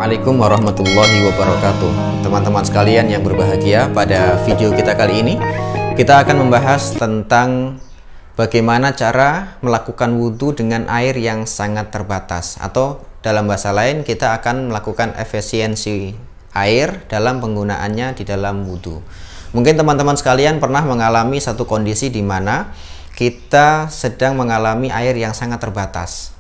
Assalamualaikum warahmatullahi wabarakatuh. Teman-teman sekalian yang berbahagia, pada video kita kali ini kita akan membahas tentang bagaimana cara melakukan wudhu dengan air yang sangat terbatas, atau dalam bahasa lain kita akan melakukan efisiensi air dalam penggunaannya di dalam wudhu. Mungkin teman-teman sekalian pernah mengalami satu kondisi di mana kita sedang mengalami air yang sangat terbatas.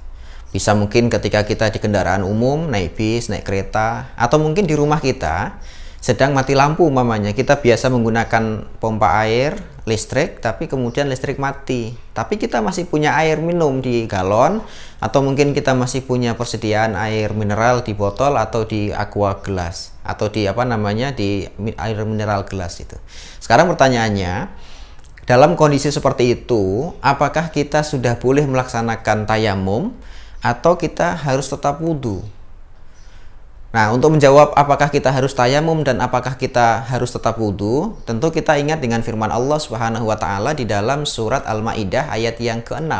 Bisa mungkin ketika kita di kendaraan umum, naik bis, naik kereta, atau mungkin di rumah kita sedang mati lampu umpamanya. Kita biasa menggunakan pompa air listrik, tapi kemudian listrik mati. Tapi kita masih punya air minum di galon, atau mungkin kita masih punya persediaan air mineral di botol atau di aqua gelas, atau di di air mineral gelas itu. Sekarang pertanyaannya, dalam kondisi seperti itu, apakah kita sudah boleh melaksanakan tayamum atau kita harus tetap wudhu? Nah, untuk menjawab apakah kita harus tayamum dan apakah kita harus tetap wudhu, tentu kita ingat dengan firman Allah Subhanahu wa Ta'ala di dalam surat Al-Maidah ayat yang ke-6.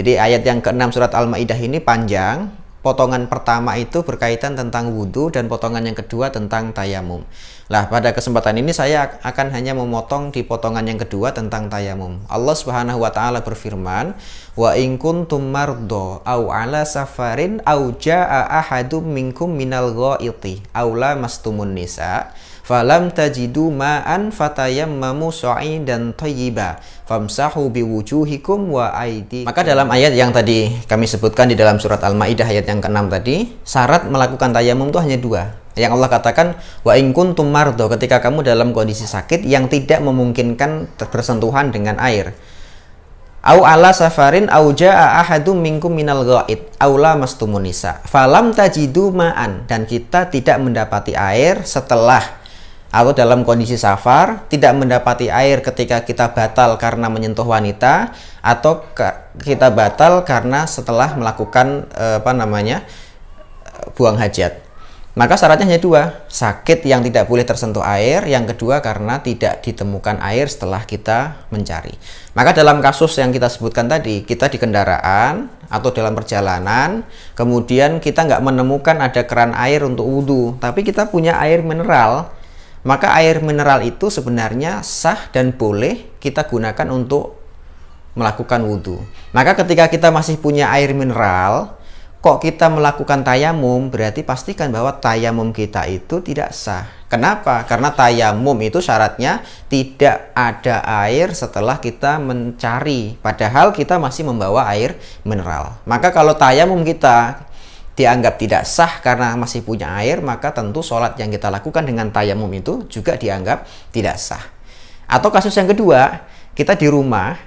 Jadi ayat yang ke-6 surat Al-Maidah ini panjang. Potongan pertama itu berkaitan tentang wudhu dan potongan yang kedua tentang tayamum. Nah, pada kesempatan ini saya akan hanya memotong di potongan yang kedua tentang tayamum. Allah Subhanahu wa Ta'ala berfirman, "Wa in kuntum mardo au ala safarin au jaa ahadum minkum minal ghaiti aw lamastumun nisa falam tajidu ma'an fatayammamu sa'idan thayyiba famsahu biwujuhikum wa aidi." Maka dalam ayat yang tadi kami sebutkan di dalam surat Al-Maidah ayat yang ke-6 tadi, syarat melakukan tayamum itu hanya dua. Yang Allah katakan, wa in kuntum mardo, ketika kamu dalam kondisi sakit yang tidak memungkinkan bersentuhan dengan air. Au ala safarin au jaa ahadum minkum minal ghaid au lamastumun nisa falam tajidu ma'an, dan kita tidak mendapati air setelah, atau dalam kondisi safar tidak mendapati air ketika kita batal karena menyentuh wanita, atau kita batal karena setelah melakukan buang hajat. Maka syaratnya hanya dua, sakit yang tidak boleh tersentuh air, yang kedua karena tidak ditemukan air setelah kita mencari. Maka dalam kasus yang kita sebutkan tadi, kita di kendaraan atau dalam perjalanan, kemudian kita nggak menemukan ada keran air untuk wudhu, tapi kita punya air mineral, maka air mineral itu sebenarnya sah dan boleh kita gunakan untuk melakukan wudhu. Maka ketika kita masih punya air mineral, kok kita melakukan tayamum, berarti pastikan bahwa tayamum kita itu tidak sah. Kenapa? Karena tayamum itu syaratnya tidak ada air setelah kita mencari, padahal kita masih membawa air mineral. Maka kalau tayamum kita dianggap tidak sah karena masih punya air, maka tentu sholat yang kita lakukan dengan tayamum itu juga dianggap tidak sah. Atau kasus yang kedua, kita di rumah,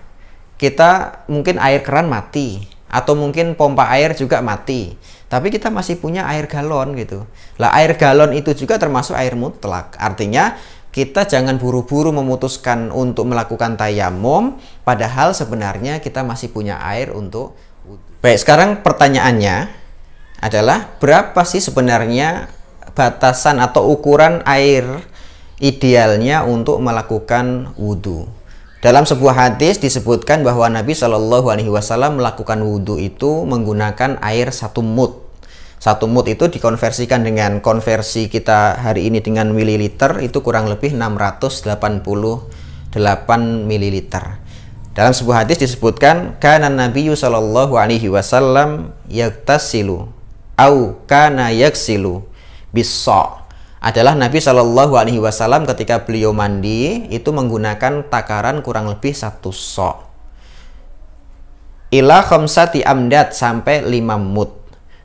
kita mungkin air keran mati, atau mungkin pompa air juga mati, tapi kita masih punya air galon gitu. Lah, air galon itu juga termasuk air mutlak. Artinya kita jangan buru-buru memutuskan untuk melakukan tayamum, padahal sebenarnya kita masih punya air untuk wudhu. Baik, sekarang pertanyaannya adalah berapa sih sebenarnya batasan atau ukuran air idealnya untuk melakukan wudhu? Dalam sebuah hadis disebutkan bahwa Nabi Shallallahu Alaihi Wasallam melakukan wudhu itu menggunakan air 1 mud. 1 mud itu dikonversikan dengan konversi kita hari ini dengan mililiter, itu kurang lebih 688 mililiter. Dalam sebuah hadis disebutkan, kana Nabiyyu Shallallahu Alaihi Wasallam yaktasilu au kana yaksilu bis-sa'. Adalah Nabi Shallallahu Alaihi Wasallam ketika beliau mandi itu menggunakan takaran kurang lebih 1 sa' ila khamsati amdad, sampai 5 mud.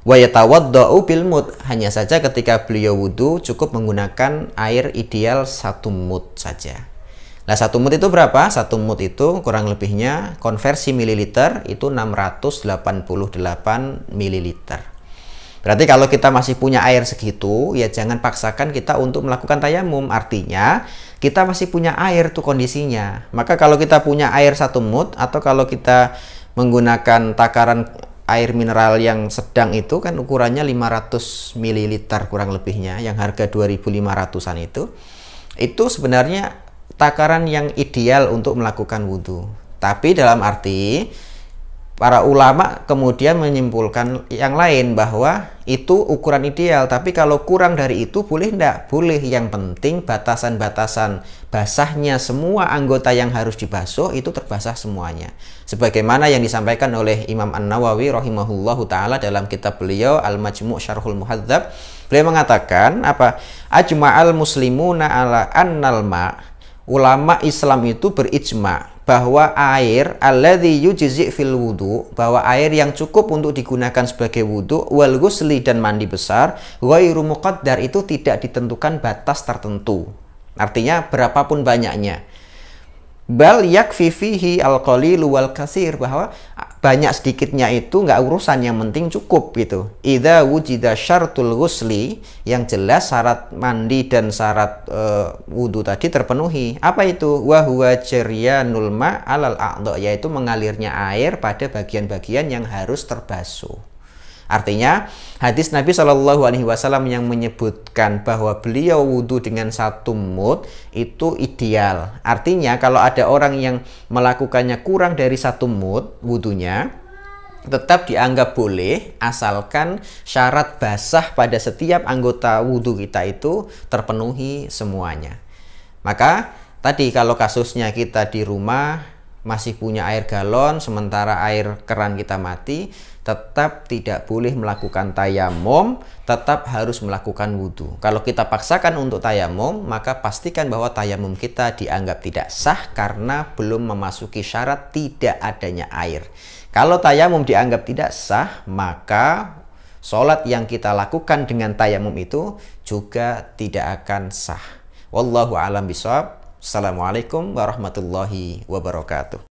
Wa yatawaddau bil mud, hanya saja ketika beliau wudhu cukup menggunakan air ideal 1 mud saja. Nah, 1 mud itu berapa? 1 mud itu kurang lebihnya konversi mililiter itu 688 mililiter. Berarti kalau kita masih punya air segitu, ya jangan paksakan kita untuk melakukan tayamum. Artinya kita masih punya air tuh kondisinya. Maka kalau kita punya air 1 mud, atau kalau kita menggunakan takaran air mineral yang sedang itu kan ukurannya 500 ml kurang lebihnya, yang harga 2.500-an itu para ulama kemudian menyimpulkan yang lain bahwa itu ukuran ideal, tapi kalau kurang dari itu boleh enggak? Boleh, yang penting batasan-batasan basahnya semua anggota yang harus dibasuh itu terbasah semuanya. Sebagaimana yang disampaikan oleh Imam An-Nawawi rahimahullahu taala dalam kitab beliau Al-Majmu' Syarhul Muhadzab. Beliau mengatakan apa? Ajma'al muslimuna ala annal ma'. Ulama Islam itu berijma bahwa air alladzi yujzi fil wudu, bahwa air yang cukup untuk digunakan sebagai wudu wal ghusli dan mandi besar, ghairu muqaddar, itu tidak ditentukan batas tertentu. Artinya berapapun banyaknya. Bal yakfi fihi al-qalilu wal katsir, bahwa banyak sedikitnya itu nggak urusan, yang penting cukup gitu. Idza wujida syartul ghusli, yang jelas syarat mandi dan syarat wudu tadi terpenuhi. Apa itu? Wa huwa jaryanul ma' alal a'dha, yaitu mengalirnya air pada bagian-bagian yang harus terbasuh. Artinya hadis Nabi Shallallahu Alaihi Wasallam yang menyebutkan bahwa beliau wudhu dengan 1 mud itu ideal. Artinya kalau ada orang yang melakukannya kurang dari 1 mud wudhunya, tetap dianggap boleh asalkan syarat basah pada setiap anggota wudhu kita itu terpenuhi semuanya. Maka tadi kalau kasusnya kita di rumah masih punya air galon sementara air keran kita mati, tetap tidak boleh melakukan tayamum, tetap harus melakukan wudhu. Kalau kita paksakan untuk tayamum, maka pastikan bahwa tayamum kita dianggap tidak sah karena belum memasuki syarat tidak adanya air. Kalau tayamum dianggap tidak sah, maka sholat yang kita lakukan dengan tayamum itu juga tidak akan sah. Wallahu a'lam bishawab. Assalamualaikum warahmatullahi wabarakatuh.